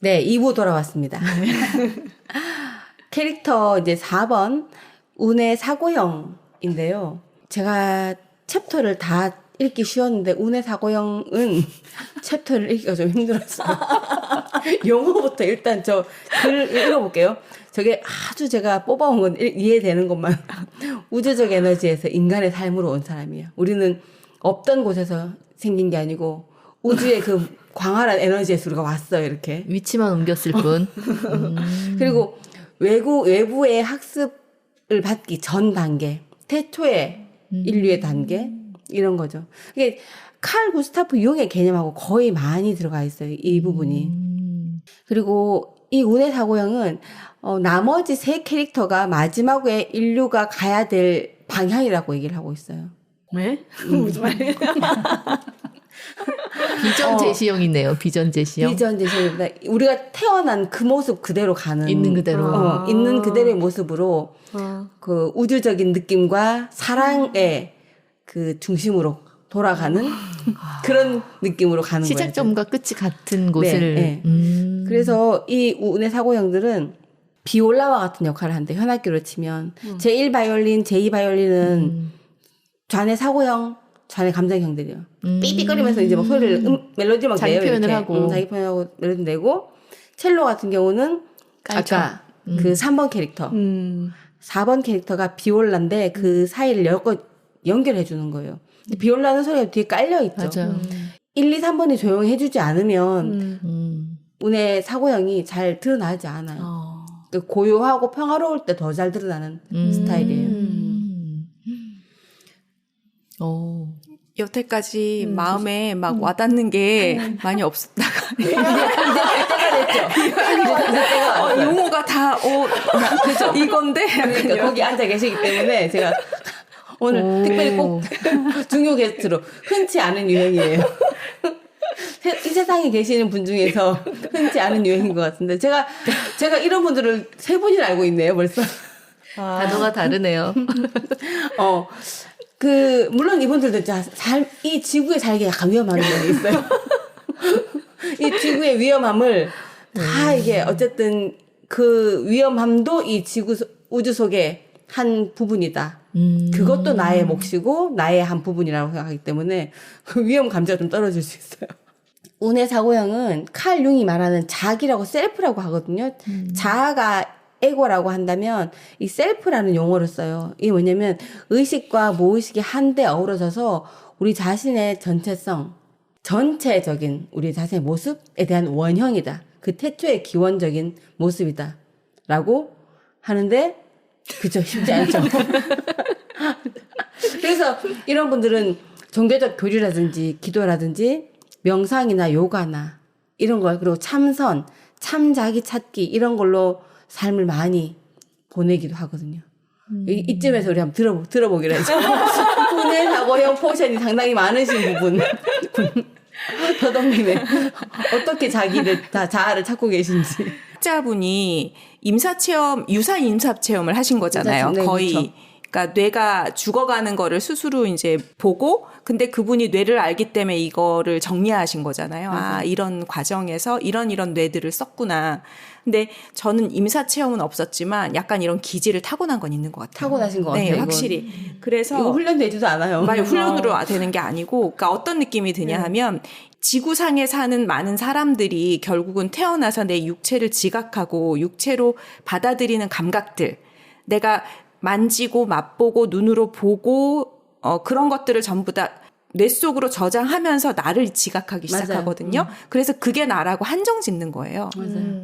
네, 2부 돌아왔습니다. 캐릭터 이제 4번 운의 사고형인데요. 제가 챕터를 다 읽기 쉬웠는데 운의 사고형은 챕터를 읽기가 좀 힘들었어요. 용어부터 일단 저 글 읽어볼게요. 저게 아주 제가 뽑아온 건 이해되는 것만. 우주적 에너지에서 인간의 삶으로 온 사람이에요. 우리는 없던 곳에서 생긴 게 아니고 우주의 그 광활한 에너지에서 우리가 왔어요. 이렇게. 위치만 옮겼을 뿐. 그리고 외부의 학습을 받기 전 단계, 태초의 인류의 단계 이런 거죠. 이게 칼 구스타프 융의 개념하고 거의 많이 들어가 있어요. 이 부분이. 그리고 이 운의 사고형은 나머지 세 캐릭터가 마지막에 인류가 가야 될 방향이라고 얘기를 하고 있어요. 네? 무슨 말이에요? 비전 제시형이네요. 비전 제시형. 비전 제시형입니다. 우리가 태어난 그 모습 그대로 가는. 있는 그대로. 있는 그대로의 모습으로 그 우주적인 느낌과 사랑의 그 중심으로 돌아가는 그런 느낌으로 가는 거예요. 시작점과 끝이 같은 곳을. 네, 네. 그래서 이 운의 사고형들은 비올라와 같은 역할을 하는데 현악기로 치면 제1 바이올린, 제2 바이올린은 좌뇌 사고형, 좌뇌 감정형들이요. 삐삐거리면서 이제 막 소리를 멜로디 막 자기 내요. 표현을 이렇게. 하고. 자기 표현하고 멜로디 내고 첼로 같은 경우는 깔죠. 아까 그 3번 캐릭터, 4번 캐릭터가 비올라인데 그 사이를 연결해 주는 거예요. 근데 비올라는 소리가 뒤에 깔려 있죠. 맞아요. 1, 2, 3번이 조용히 해주지 않으면 운의 사고형이 잘 드러나지 않아요. 고요하고 평화로울 때 더 잘 드러나는 스타일이에요. 여태까지 마음에 막 와닿는 게 많이 없었다가 이제 때가 됐죠. 용어가 다 그렇죠. 이건데 그러니까 거기 앉아 계시기 때문에 제가 오늘 특별히 꼭 중요 게스트로 흔치 않은 유행이에요. 이 세상에 계시는 분 중에서 흔치 않은 유행인 것 같은데 제가 이런 분들을 세 분이나 알고 있네요 벌써. 단어가 다르네요. 물론 이분들도 이 지구에 살기 약간 위험한 면이 있어요. 이 지구의 위험함을 다 이게 어쨌든 그 위험함도 이 우주 속의 한 부분이다. 그것도 나의 몫이고 나의 한 부분이라고 생각하기 때문에 그 위험 감지가 좀 떨어질 수 있어요. 운의 사고형은 칼 융이 말하는 자기라고 셀프라고 하거든요. 자아가 에고라고 한다면 이 셀프라는 용어를 써요. 이게 뭐냐면 의식과 무의식이 한데 어우러져서 우리 자신의 전체성, 전체적인 우리 자신의 모습에 대한 원형이다. 그 태초의 기원적인 모습이다. 라고 하는데 그죠? 쉽지 않죠. 그래서 이런 분들은 종교적 교리라든지 기도라든지 명상이나 요가나 이런 걸 그리고 참선, 참 자기 찾기 이런 걸로 삶을 많이 보내기도 하거든요. 이쯤에서 우리 한번 들어보기로 하죠. 운의 사고형 포션이 상당히 많으신 부분. 더덕님의 어떻게 자기를 다 자아를 찾고 계신지. 학자분이 유사 임사 체험을 하신 거잖아요. 네, 거의. 그렇죠. 그러니까 뇌가 죽어가는 거를 스스로 이제 보고, 근데 그분이 뇌를 알기 때문에 이거를 정리하신 거잖아요. 아, 이런 과정에서 이런 뇌들을 썼구나. 근데 저는 임사 체험은 없었지만 약간 이런 기질을 타고난 건 있는 것 같아요. 타고나신 것 같아요. 네, 이건. 확실히. 그래서 이거 훈련되지도 않아요. 맞아요. 훈련으로 되는 게 아니고, 그러니까 어떤 느낌이 드냐 하면 지구상에 사는 많은 사람들이 결국은 태어나서 내 육체를 지각하고 육체로 받아들이는 감각들, 내가 만지고 맛보고 눈으로 보고 그런 것들을 전부 다 뇌 속으로 저장하면서 나를 지각하기 시작하거든요. 그래서 그게 나라고 한정 짓는 거예요.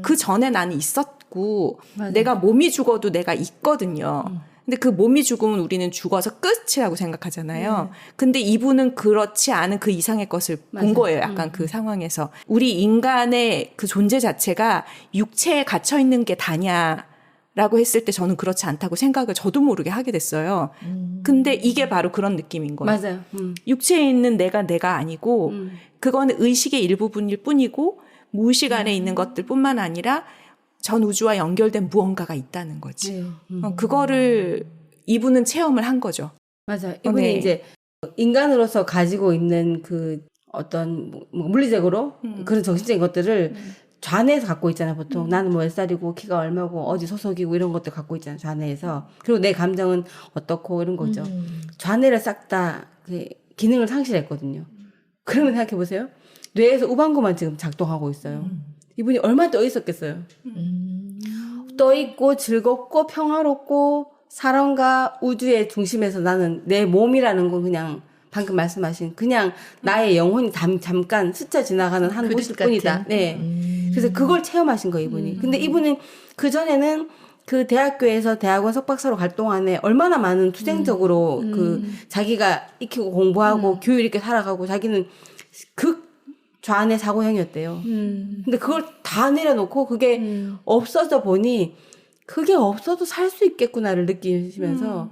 그 전에 나는 있었고 내가 몸이 죽어도 내가 있거든요. 근데 그 몸이 죽으면 우리는 죽어서 끝이라고 생각하잖아요. 근데 이분은 그렇지 않은 그 이상의 것을 본 거예요. 약간 그 상황에서. 우리 인간의 그 존재 자체가 육체에 갇혀 있는 게 다냐. 라고 했을 때 저는 그렇지 않다고 생각을 저도 모르게 하게 됐어요. 근데 이게 바로 그런 느낌인 거예요. 맞아요. 육체에 있는 내가 아니고 그거는 의식의 일부분일 뿐이고 무의식 안에 있는 것들 뿐만 아니라 전 우주와 연결된 무언가가 있다는 거지. 그거를 이분은 체험을 한 거죠. 맞아요. 이분이 이제 인간으로서 가지고 있는 그 어떤 물리적으로 그런 정신적인 것들을 좌뇌에서 갖고 있잖아, 보통. 나는 뭐 몇 살이고, 키가 얼마고, 어디 소속이고, 이런 것도 갖고 있잖아, 좌뇌에서. 그리고 내 감정은 어떻고, 이런 거죠. 좌뇌를 싹 다 기능을 상실했거든요. 그러면 생각해보세요. 뇌에서 우방구만 지금 작동하고 있어요. 이분이 얼마나 떠 있었겠어요. 떠 있고, 즐겁고, 평화롭고, 사랑과 우주의 중심에서 나는 내 몸이라는 건 그냥 방금 말씀하신 그냥 나의 영혼이 잠깐 스쳐 지나가는 한 곳일 뿐이다. 네. 그래서 그걸 체험하신 거예요, 이분이. 근데 이분은 그전에는 그 대학교에서 대학원 석박사로 갈 동안에 얼마나 많은 투쟁적으로 그 자기가 익히고 공부하고 교육 있게 살아가고 자기는 극 좌뇌 사고형이었대요. 근데 그걸 다 내려놓고 그게 없어져 보니 그게 없어도 살 수 있겠구나를 느끼시면서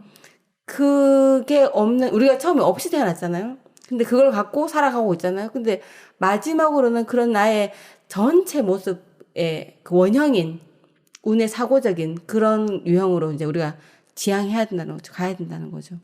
그게 없는, 우리가 처음에 없이 태어났잖아요. 근데 그걸 갖고 살아가고 있잖아요. 근데 마지막으로는 그런 나의 전체 모습의 그 원형인 운의 사고적인 그런 유형으로 이제 우리가 지향해야 된다는 거죠. 가야 된다는 거죠.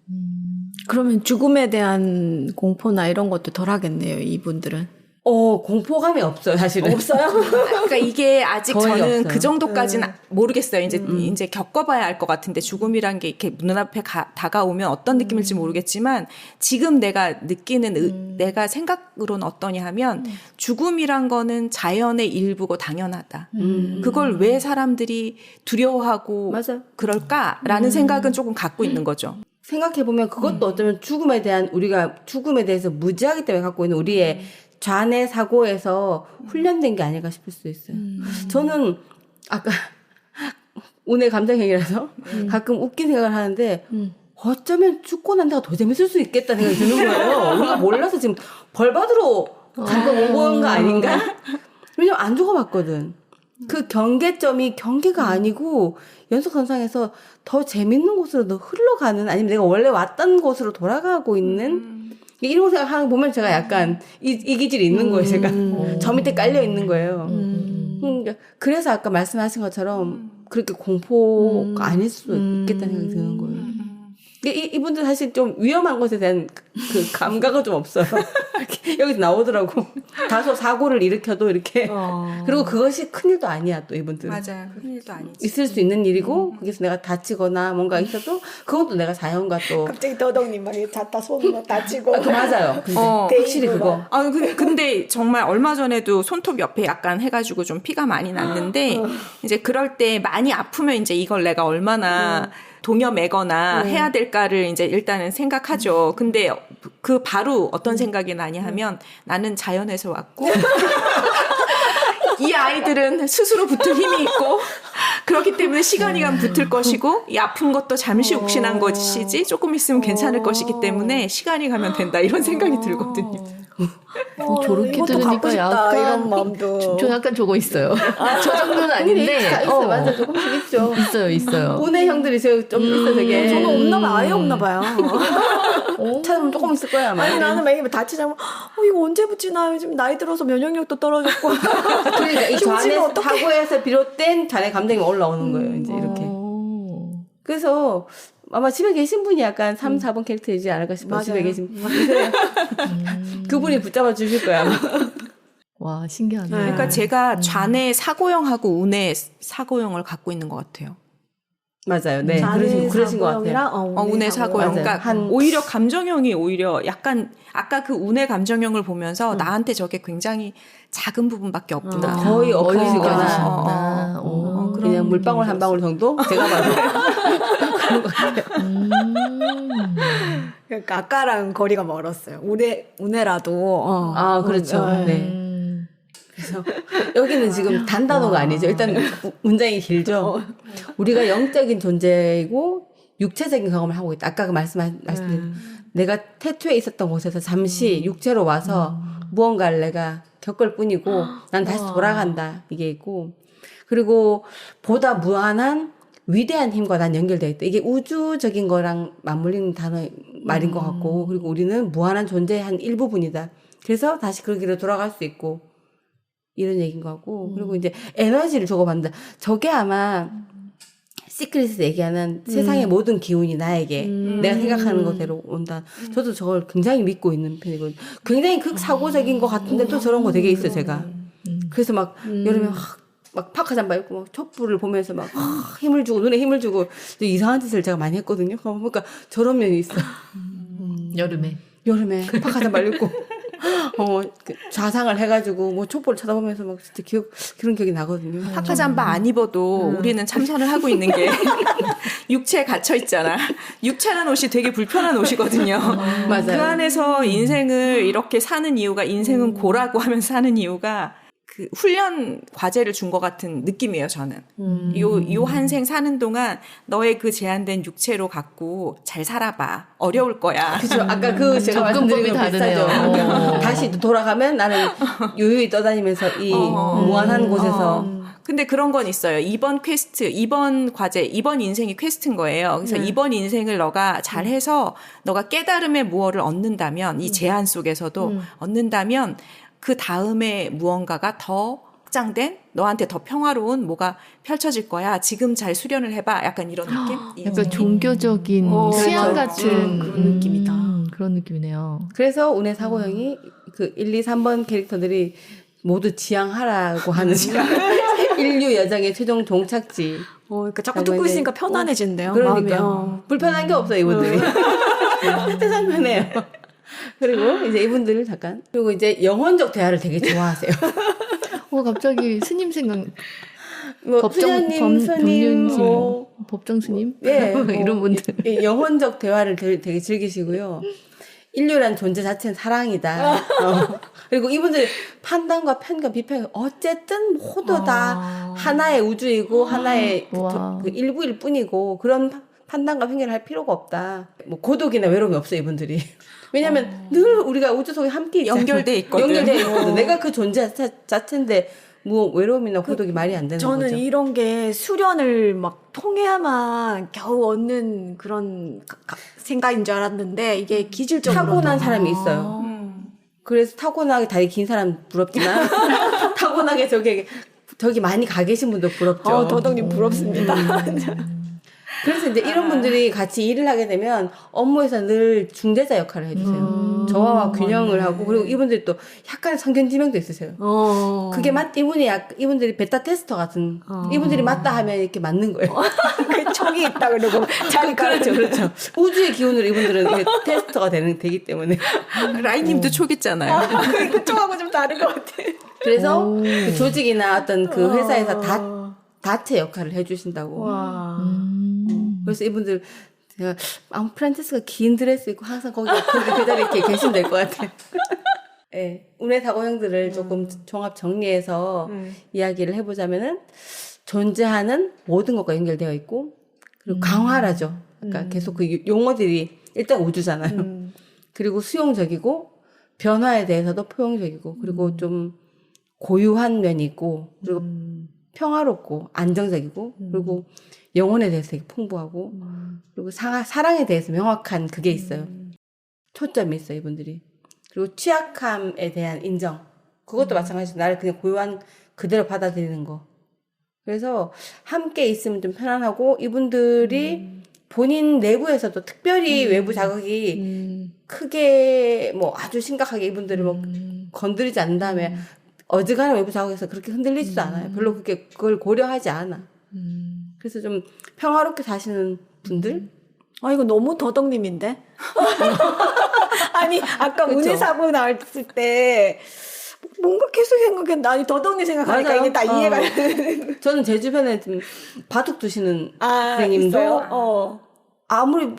그러면 죽음에 대한 공포나 이런 것도 덜 하겠네요, 이분들은. 공포감이 없어요, 사실은. 없어요? 그러니까 이게 아직 거의 저는 없어요. 그 정도까지는 모르겠어요. 이제 겪어봐야 알 것 같은데 죽음이란 게 이렇게 눈앞에 다가오면 어떤 느낌일지 모르겠지만 지금 내가 느끼는 내가 생각으로는 어떠냐 하면 죽음이란 거는 자연의 일부고 당연하다. 그걸 왜 사람들이 두려워하고 맞아. 그럴까라는 생각은 조금 갖고 있는 거죠. 생각해보면 그것도 어쩌면 죽음에 대한 우리가 죽음에 대해서 무지하기 때문에 갖고 있는 우리의 좌뇌 사고에서 훈련된 게 아닐까 싶을 수 있어요. 저는 아까 운의 감정형이라서 가끔 웃긴 생각을 하는데 어쩌면 죽고 난 다가 더 재밌을 수 있겠다는 생각이 드는 거예요. 우리가 몰라서 지금 벌 받으러 잠깐 온 건가 아닌가? 왜냐면 안 죽어봤거든. 그 경계점이 경계가 아니고 연속선상에서 더 재밌는 곳으로 더 흘러가는 아니면 내가 원래 왔던 곳으로 돌아가고 있는 이런 생각하는 거 보면 제가 약간 이 기질이 있는 거예요. 제가 저 밑에 깔려 있는 거예요. 그래서 아까 말씀하신 것처럼 그렇게 공포가 아닐 수 있겠다는 생각이 드는 거예요. 근데 이분들 사실 좀 위험한 것에 대한 그 감각은 좀 없어요. 여기서 나오더라고. 다소 사고를 일으켜도 이렇게. 그리고 그것이 큰일도 아니야, 또 이분들은. 맞아요. 큰일도 아니지. 있을 수 있는 일이고, 거기서 내가 다치거나 뭔가 있어도, 그것도 내가 자연과 또. 갑자기 더덕님 막 잤다 손 다치고. 맞아요. 근데 확실히 그거. 근데 정말 얼마 전에도 손톱 옆에 약간 해가지고 좀 피가 많이 났는데, 이제 그럴 때 많이 아프면 이제 이걸 내가 얼마나 동여매거나 해야 될까를 이제 일단은 생각하죠. 근데 그 바로 어떤 생각이 나냐 하면 나는 자연에서 왔고 이 아이들은 스스로 붙을 힘이 있고 그렇기 때문에 시간이 가면 붙을 것이고 이 아픈 것도 잠시 욱신한 것이지 조금 있으면 괜찮을 것이기 때문에 시간이 가면 된다 이런 생각이 들거든요. 저렇게 이것도 들으니까 갖고 싶다, 약간 이런 마음도. 저 약간 저거 있어요. 저 정도는 아닌데 있어, 맞아. 조금씩 있죠. 있어요. 운의 형들이 좀 있어, 되게. 저는 없나 봐요. 아예 없나 봐요. 찾아보면 조금 있을 거야, 아마. 아니 나는 매일 다치자면 이거 언제 붙이나요? 지금 나이 들어서 면역력도 떨어졌고. 그러니까 이 흉지면 좌뇌 어떡해. 사고에서 비롯된 좌뇌 감정이 올라오는 거예요, 이제 이렇게. 그래서 아마 집에 계신 분이 약간 3, 4번 캐릭터이지 않을까 싶어요. 집에 계신 분. 그분이 붙잡아 주실 거야, 아마. 와, 신기하네. 그러니까 제가 좌뇌 사고형하고 우뇌 사고형을 갖고 있는 것 같아요. 맞아요. 네. 그러신 것 같아요. 우뇌 사고형. 맞아요. 그러니까 오히려 감정형이 오히려 약간 아까 그 우뇌 감정형을 보면서 나한테 저게 굉장히 작은 부분밖에 없구나. 거의 없으시거나. 느껴지시구나. 그냥 물방울 한 방울 정도? 제가 봐도. 그런 것 같아요. 그러니까 아까랑 거리가 멀었어요. 우네라도. 그렇죠. 네. 그래서 여기는 지금 단단어가 아니죠. 일단 문장이 길죠. 우리가 영적인 존재이고 육체적인 경험을 하고 있다. 아까 말씀드린 내가 태초에 있었던 곳에서 잠시 육체로 와서 무언가를 내가 겪을 뿐이고 난 다시 돌아간다. 이게 있고 그리고 보다 무한한 위대한 힘과 난 연결되어 있다. 이게 우주적인 거랑 맞물리는 말인 것 같고 그리고 우리는 무한한 존재의 한 일부분이다. 그래서 다시 그 길로 돌아갈 수 있고 이런 얘기인 것 같고 그리고 이제 에너지를 주고받는다. 저게 아마 시크릿에서 얘기하는 세상의 모든 기운이 나에게 내가 생각하는 것대로 온다. 저도 저걸 굉장히 믿고 있는 편이거든요. 굉장히 극사고적인 것 같은데 또 저런 거 되게 있어요. 제가 그래서 막 여름에 막 파카 잠바 입고 막 촛불을 보면서 막 힘을 주고 눈에 힘을 주고 이상한 짓을 제가 많이 했거든요. 그러니까 저런 면이 있어. 여름에. 여름에 파카 잠바 입고 좌상을 해가지고 뭐 촛불을 쳐다보면서 막 진짜 그런 기억이 나거든요. 파카 잠바 안 입어도 우리는 참선을 하고 있는 게 육체에 갇혀 있잖아. 육체란 옷이 되게 불편한 옷이거든요. 맞아요. 그 안에서 인생을 이렇게 사는 이유가 인생은 고라고 하면서 사는 이유가 그 훈련 과제를 준 것 같은 느낌이에요, 저는. 요 한 생 사는 동안 너의 그 제한된 육체로 갖고 잘 살아봐. 어려울 거야. 그죠. 아까 그 제가 접근법이 말씀드린 거 다르네요. 비슷하죠. 다시 돌아가면 나는 유유히 떠다니면서 이 무한한 곳에서. 근데 그런 건 있어요. 이번 퀘스트, 이번 과제, 이번 인생이 퀘스트인 거예요. 그래서 이번 인생을 너가 잘해서 너가 깨달음의 무엇을 얻는다면, 이 제한 속에서도 얻는다면 그 다음에 무언가가 더 확장된 너한테 더 평화로운 뭐가 펼쳐질 거야. 지금 잘 수련을 해봐. 약간 이런 느낌? 약간 종교적인 수양 같은 그런 느낌이다. 그런 느낌이네요. 그래서 운의 사고형이 그 1, 2, 3번 캐릭터들이 모두 지향하라고 하는 인류 여정의 최종 종착지. 그러니까 자꾸 듣고 있으니까 편안해진대요. 그러니까 마음이. 불편한 게 없어요, 이분들이. 세상 편해요. 그리고 이제 이분들을 잠깐. 그리고 이제 영혼적 대화를 되게 좋아하세요. 갑자기 스님 생각. 뭐 법정 스님, 뭐 법정 스님, 예, 이런 분들. 예, 영혼적 대화를 되게 즐기시고요. 인류란 존재 자체는 사랑이다. 그리고 이분들 판단과 편견, 비평 어쨌든 모두 다 하나의 우주이고 하나의 그 일부일 뿐이고 그런 판단과 편견을 할 필요가 없다. 뭐 고독이나 외로움이 없어요, 이분들이. 왜냐하면 늘 우리가 우주 속에 함께 있잖아요. 연결돼 있거든. 연결돼 있거든. 내가 그 존재 자체인데 뭐 외로움이나 고독이 말이 안 되는 저는 거죠. 이런 게 수련을 막 통해야만 겨우 얻는 그런 생각인 줄 알았는데 이게 기질적으로 타고난 사람이 있어요. 그래서 타고나게 다리 긴 사람 부럽지만 타고나게 저기 많이 가 계신 분도 부럽죠. 더덕님 부럽습니다. 그래서 이제 이런 분들이 같이 일을 하게 되면 업무에서 늘 중재자 역할을 해주세요. 저와 균형을 하고 그리고 이분들이 또 약간 성견지명도 있으세요. 그게 이분들이 베타 테스터 같은 이분들이 맞다 하면 이렇게 맞는 거예요. 그 촉이 있다 그러고 자기 그렇죠. 우주의 기운으로 이분들은 이게 테스터가 되기 때문에 라이님도 촉있잖아요. 그쪽하고 좀 다른 것 같아. 그래서 그 조직이나 어떤 그 회사에서 다체 역할을 해주신다고. 그래서 이분들 제가 프란체스가 긴 드레스 입고 항상 거기 그 자리에 이렇게 계시면 될 것 같아요. 네, 운의 사고형들을 조금 종합 정리해서 이야기를 해보자면은 존재하는 모든 것과 연결되어 있고 그리고 강화라죠. 그러니까 계속 그 용어들이 일단 우주잖아요. 그리고 수용적이고 변화에 대해서도 포용적이고 그리고 좀 고유한 면이 있고 그리고 평화롭고 안정적이고 그리고 영혼에 대해서 되게 풍부하고 그리고 사랑에 대해서 명확한 그게 있어요. 초점이 있어요, 이분들이. 그리고 취약함에 대한 인정. 그것도 마찬가지로 나를 그냥 고유한 그대로 받아들이는 거. 그래서 함께 있으면 좀 편안하고 이분들이 본인 내부에서도 특별히 외부 자극이 크게 뭐 아주 심각하게 이분들을 뭐 건드리지 않는 다음에 어지간한 외부 자극에서 그렇게 흔들리지도 않아요. 별로 그걸 고려하지 않아. 그래서 좀 평화롭게 사시는 분들? 이거 너무 더덕님인데? 아니, 아까 그쵸? 운의 사고 나왔을 때 뭔가 계속 생각했는데 아니 더덕님 생각하니까 맞아요. 이게 다 이해가 되는. 저는 제 주변에 좀 바둑 두시는 선생님도 있어요? 아무리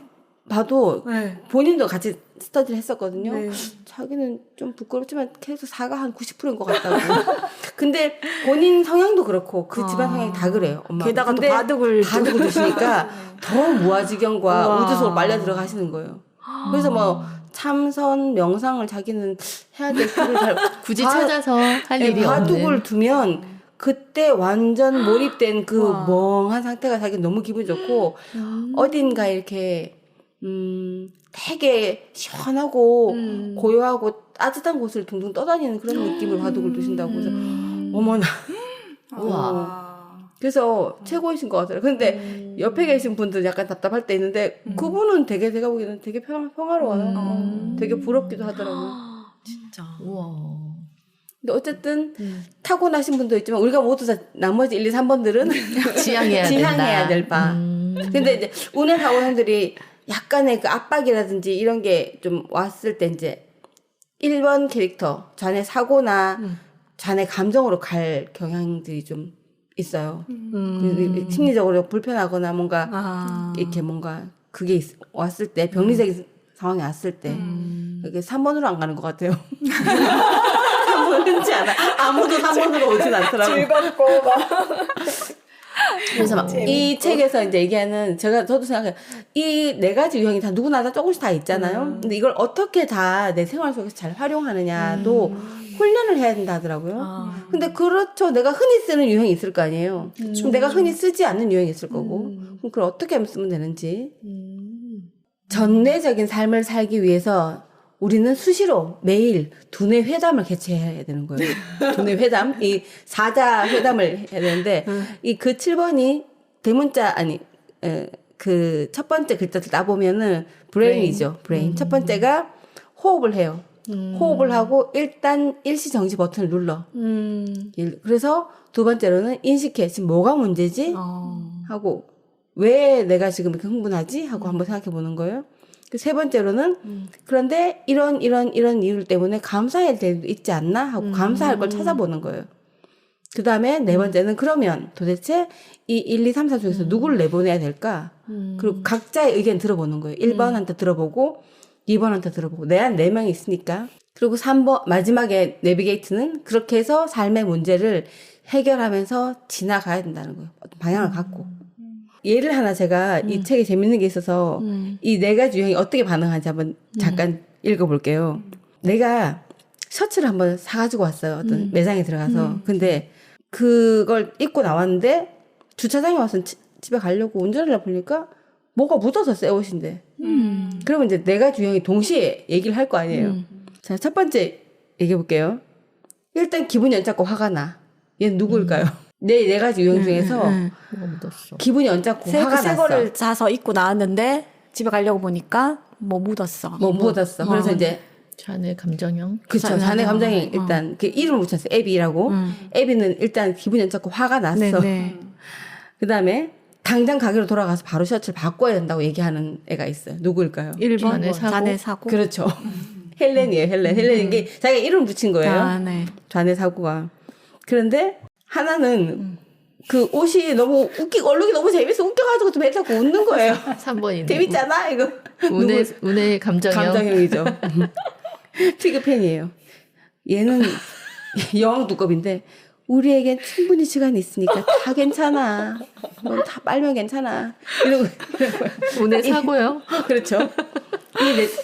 봐도 네. 본인도 같이 스터디를 했었거든요. 네. 자기는 좀 부끄럽지만 계속 4가 한 90%인 것 같다고. 근데 본인 성향도 그렇고 그 집안 성향이 다 그래요. 엄마. 게다가 또 근데 바둑을 두시니까 더 무아지경과 우와. 우주 속으로 말려 들어가시는 거예요. 그래서 뭐 참선, 명상을 자기는 해야 될 거를 잘 굳이 찾아서 할 일이 바둑을 없는. 두면 그때 완전 몰입된 그 와. 멍한 상태가 자기 너무 기분 좋고 어딘가 이렇게 되게 시원하고 고요하고 따뜻한 곳을 둥둥 떠다니는 그런 느낌을 바둑을 두신다고 해서 어머나. 그래서 최고이신 것 같아요. 근데 옆에 계신 분들 약간 답답할 때 있는데 그분은 되게 제가 보기에는 되게 평화로워요. 되게 부럽기도 하더라고요. 진짜. 우와. 근데 어쨌든 타고나신 분도 있지만 우리가 모두 다 나머지 1, 2, 3번들은 지향해야 지향해야 된다. 될 바. 근데 이제 운의 사고형들이 약간의 그 압박이라든지 이런 게 좀 왔을 때 이제 1번 캐릭터 자네 사고나 자네 감정으로 갈 경향들이 좀 있어요. 심리적으로 불편하거나 뭔가 이렇게 뭔가 그게 왔을 때 병리적인 상황이 왔을 때 이게 3번으로 안 가는 것 같아요. 3번 흔치 않아. 아무도 3번으로 오진 않더라고요. 즐겁고 막. 그래서 막 이 책에서 이제 얘기하는 저도 생각해요. 이 네 가지 유형이 다 누구나 다 조금씩 다 있잖아요. 근데 이걸 어떻게 다 내 생활 속에서 잘 활용하느냐도 훈련을 해야 된다 하더라고요. 근데 그렇죠. 내가 흔히 쓰는 유형이 있을 거 아니에요. 그럼 내가 흔히 쓰지 않는 유형이 있을 거고. 그럼 그걸 어떻게 하면 쓰면 되는지. 전내적인 삶을 살기 위해서 우리는 수시로 매일 두뇌 회담을 개최해야 되는 거예요. 두뇌 회담, 이 사자 회담을 해야 되는데 이 그 7번이 대문자 그 첫 번째 글자를 따보면은 브레인이죠. 브레인. 첫 번째가 호흡을 해요. 호흡을 하고 일단 일시 정지 버튼을 눌러. 그래서 두 번째로는 인식해. 지금 뭐가 문제지? 하고 왜 내가 지금 이렇게 흥분하지? 하고 한번 생각해 보는 거예요. 그 세 번째로는 그런데 이런 이유를 때문에 감사해야 될 일도 있지 않나 하고 감사할 걸 찾아보는 거예요. 그 다음에 네 번째는 그러면 도대체 이 1, 2, 3, 4 중에서 누구를 내보내야 될까? 그리고 각자의 의견 들어보는 거예요. 1번한테 들어보고 2번한테 들어보고 내 한 4명이 있으니까. 그리고 3번 마지막에 내비게이트는 그렇게 해서 삶의 문제를 해결하면서 지나가야 된다는 거예요. 어떤 방향을 갖고. 예를 하나 제가 이 책에 재밌는 게 있어서 이 네 가지 유형이 어떻게 반응하는지 한번 잠깐 읽어볼게요. 내가 셔츠를 한번 사가지고 왔어요. 어떤 매장에 들어가서. 근데 그걸 입고 나왔는데 주차장에 와서 집에 가려고 운전을 해보니까 뭐가 묻어서 새 옷인데. 그러면 이제 네 가지 유형이 동시에 얘기를 할 거 아니에요. 자, 첫 번째 얘기해볼게요. 일단 기분이 언짢고 화가 나. 얘는 누구일까요? 네 가지 유형 중에서 뭐가 묻었어. 기분이 언짢고 화가 새 났어. 거를 사서 입고 나왔는데 집에 가려고 보니까 뭐 묻었어. 뭐 묻었어. 그래서 이제 자네 감정형. 그쵸. 자네 감정이 일단 그 이름을 붙였어요. 애비라고. 애비는 일단 기분이 언짢고 화가 났어. 네네. 그다음에 당장 가게로 돌아가서 바로 셔츠를 바꿔야 된다고 얘기하는 애가 있어요. 누구일까요? 1번 자네 사고. 자네 사고. 그렇죠. 헬렌이에요. 헬렌 이게 자기가 이름 붙인 거예요. 아, 네. 자네 사고가. 그런데 하나는 그 옷이 너무 얼룩이 너무 재밌어. 웃겨가지고 또 맨날 웃는 거예요. 3번이네. 재밌잖아 이거. 운의 감정형. 감정형이죠. 피그팬이에요. 얘는 여왕 두껍인데 우리에겐 충분히 시간이 있으니까 다 괜찮아. 넌 다 빨면 괜찮아. 이러고 운의 사고요. 그렇죠.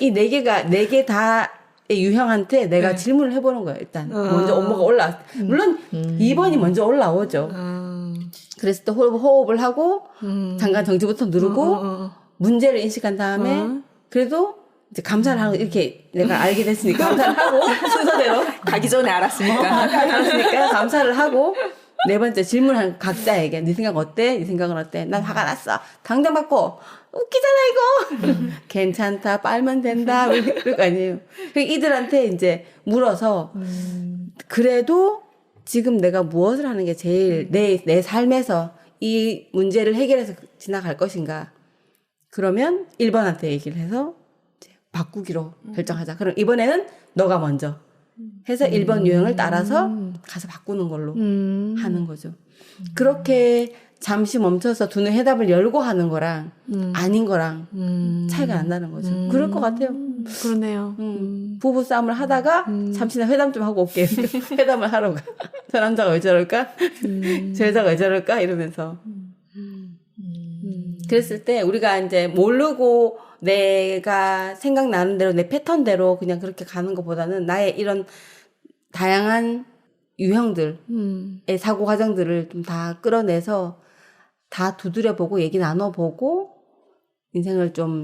이 네 개 다의 유형한테 내가 질문을 해보는 거예요. 일단 먼저 업무가 올라. 물론 2번이 먼저 올라오죠. 그래서 또 호흡을 하고 잠깐 정지부터 누르고 문제를 인식한 다음에 그래도 이제 감사를 하고 이렇게 내가 알게 됐으니까 감사를 하고 순서대로 가기 전에 알았으니까. 알았으니까 감사를 하고 네 번째 질문한 각자에게 네 생각 어때? 네 생각은 어때? 난 화가 났어. 당장 바꿔. 웃기잖아 이거. 괜찮다. 빨면 된다. 그럴 거 아니에요. 이들한테 이제 물어서 그래도 지금 내가 무엇을 하는 게 제일 내 삶에서 이 문제를 해결해서 지나갈 것인가? 그러면 1번한테 얘기를 해서 이제 바꾸기로 결정하자. 그럼 이번에는 너가 먼저 해서 1번 유형을 따라서 가서 바꾸는 걸로 하는 거죠. 그렇게 잠시 멈춰서 두뇌 해답을 열고 하는 거랑 아닌 거랑 차이가 난다는 거죠. 그럴 것 같아요. 그러네요. 부부 싸움을 하다가 잠시 나 회담 좀 하고 올게. 회담을 하러 가. 저 남자가 왜 저럴까? 저 여자가 왜 저럴까? 이러면서. 그랬을 때 우리가 이제 모르고 내가 생각나는 대로 내 패턴대로 그냥 그렇게 가는 것보다는 나의 이런 다양한 유형들의 사고 과정들을 좀 다 끌어내서 다 두드려보고 얘기 나눠보고 인생을 좀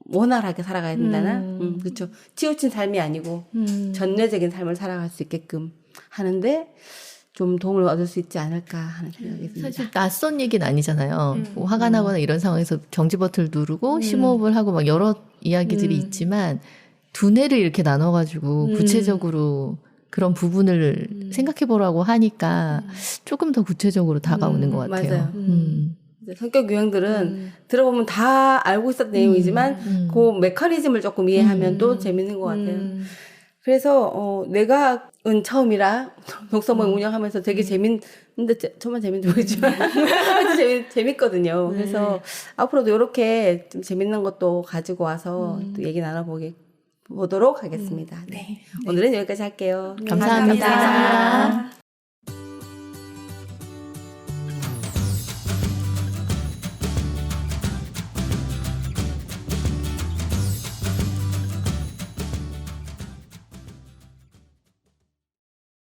원활하게 살아가야 된다나 그렇죠. 치우친 삶이 아니고 전례적인 삶을 살아갈 수 있게끔 하는데 좀 도움을 얻을 수 있지 않을까 하는 생각이 듭니다. 사실 낯선 얘기는 아니잖아요. 뭐 화가 나거나 이런 상황에서 정지 버튼을 누르고 심호흡을 하고 막 여러 이야기들이 있지만 두뇌를 이렇게 나눠가지고 구체적으로 그런 부분을 생각해 보라고 하니까 조금 더 구체적으로 다가오는 것 같아요. 맞아요. 이제 성격 유형들은 음. 들어보면 다 알고 있었던 내용이지만 그 메커니즘을 조금 이해하면 또 재밌는 것 같아요. 그래서 내가 처음이라 독서모임 운영하면서 되게 재밌는데 저만 재밌는지 모르겠지만 재밌거든요. 그래서 앞으로도 이렇게 좀 재밌는 것도 가지고 와서 또 얘기 나눠보도록 하겠습니다. 네. 오늘은 여기까지 할게요. 감사합니다. 감사합니다.